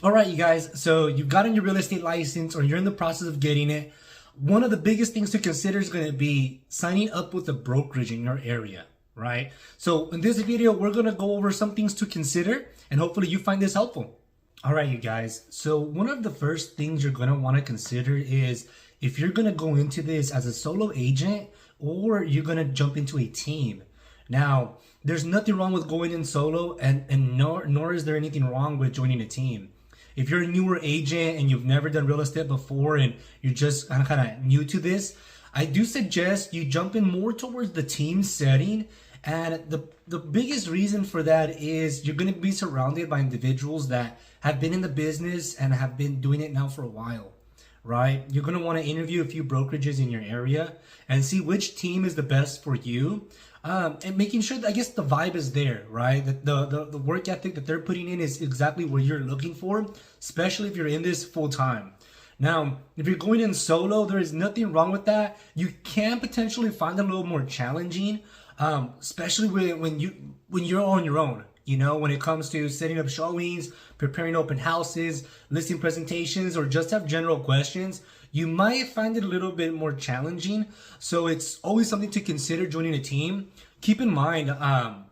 All right, you guys, so you've gotten your real estate license or you're in the process of getting it. One of the biggest things to consider is going to be signing up with a brokerage in your area, right? So in this video, we're going to go over some things to consider and hopefully you find this helpful. All right, you guys. So one of the first things you're going to want to consider is if you're going to go into this as a solo agent or you're going to jump into a team. Now, there's nothing wrong with going in solo and nor is there anything wrong with joining a team. If you're a newer agent and you've never done real estate before and you're just kind of new to this, I do suggest you jump in more towards the team setting. And the biggest reason for that is you're going to be surrounded by individuals that have been in the business and have been doing it now for a while, right? You're going to want to interview a few brokerages in your area and see which team is the best for you. And making sure that, I guess, the vibe is there, right? That the work ethic that they're putting in is exactly what you're looking for, especially if you're in this full time. Now, if you're going in solo, there is nothing wrong with that. You can potentially find it a little more challenging, especially when you're on your own. You know, when it comes to setting up showings, preparing open houses, listing presentations, or just have general questions, you might find it a little bit more challenging. So it's always something to consider joining a team. Keep in mind,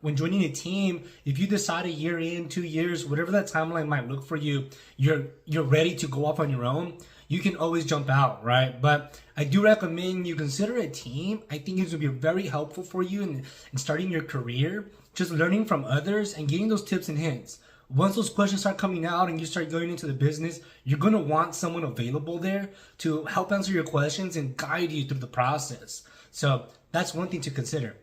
when joining a team, if you decide a year in, 2 years, whatever that timeline might look for you, you're ready to go off on your own, you can always jump out, right? But I do recommend you consider a team. I think it would be very helpful for you in starting your career, just learning from others and getting those tips and hints. Once those questions start coming out and you start going into the business, you're going to want someone available there to help answer your questions and guide you through the process. So that's one thing to consider.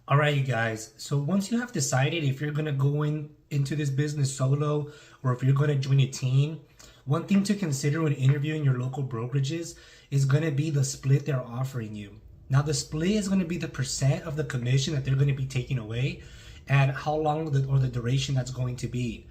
All right, you guys. So once you have decided if you're going to go into this business solo or if you're going to join a team, one thing to consider when interviewing your local brokerages is going to be the split they're offering you. Now, the split is going to be the percent of the commission that they're going to be taking away and how long or the duration that's going to be.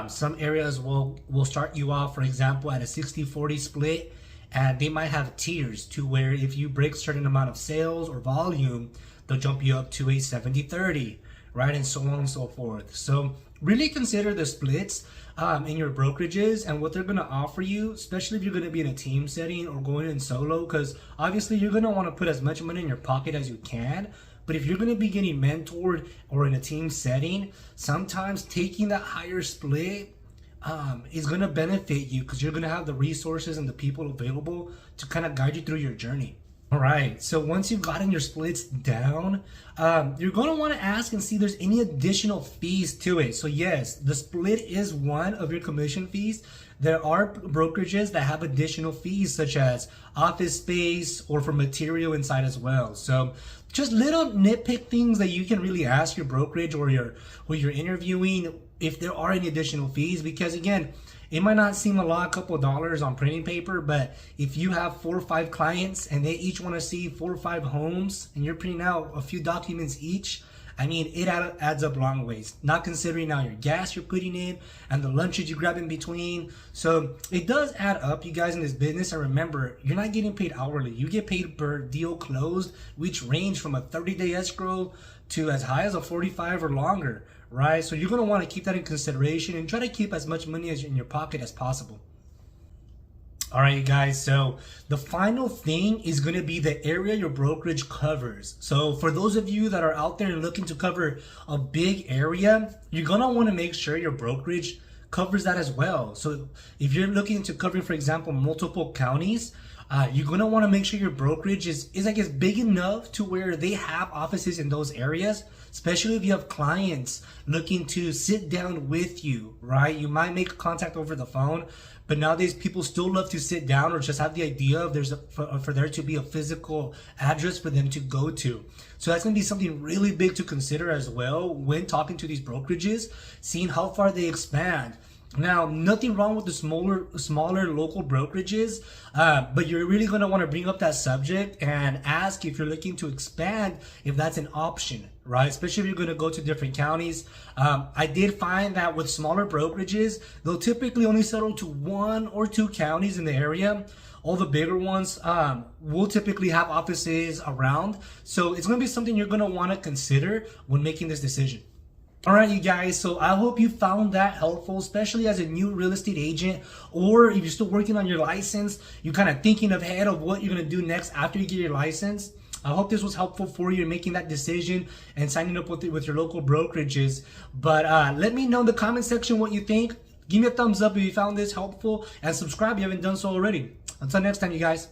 Some areas will start you off, for example, at a 60-40 split, and they might have tiers to where if you break a certain amount of sales or volume, they'll jump you up to a 70-30, right? And so on and so forth. So really consider the splits in your brokerages and what they're going to offer you, especially if you're going to be in a team setting or going in solo, because obviously you're going to want to put as much money in your pocket as you can. But if you're going to be getting mentored or in a team setting, sometimes taking that higher split is going to benefit you because you're going to have the resources and the people available to kind of guide you through your journey. All right, so once you've gotten your splits down, you're going to want to ask and see if there's any additional fees to it. So yes, the split is one of your commission fees. There are brokerages that have additional fees such as office space or for material inside as well. So just little nitpick things that you can really ask your brokerage or you're interviewing if there are any additional fees, because again, it might not seem a lot, a couple of dollars on printing paper, but if you have 4 or 5 clients and they each want to see 4 or 5 homes and you're printing out a few documents each, I mean, it adds up long ways, not considering now your gas you're putting in and the lunches you grab in between. So it does add up, you guys, in this business. And remember, you're not getting paid hourly. You get paid per deal closed, which range from a 30-day escrow to as high as a 45 or longer, right? So you're going to want to keep that in consideration and try to keep as much money as in your pocket as possible. All right, you guys, so the final thing is going to be the area your brokerage covers. So for those of you that are out there and looking to cover a big area, you're going to want to make sure your brokerage covers that as well. So if you're looking to cover, for example, multiple counties, you're going to want to make sure your brokerage is I guess, big enough to where they have offices in those areas, especially if you have clients looking to sit down with you, right? You might make contact over the phone, but nowadays people still love to sit down or just have the idea of for there to be a physical address for them to go to. So that's going to be something really big to consider as well when talking to these brokerages, seeing how far they expand. Now, nothing wrong with the smaller local brokerages, but you're really going to want to bring up that subject and ask if you're looking to expand, if that's an option, right? Especially if you're going to go to different counties. I did find that with smaller brokerages, they'll typically only settle to 1 or 2 counties in the area. All the bigger ones will typically have offices around. So it's going to be something you're going to want to consider when making this decision. All right, you guys, so I hope you found that helpful, especially as a new real estate agent, or if you're still working on your license, you're kind of thinking ahead of what you're going to do next after you get your license. I hope this was helpful for you in making that decision and signing up with your local brokerages. But let me know in the comment section what you think. Give me a thumbs up if you found this helpful, and subscribe if you haven't done so already. Until next time, you guys.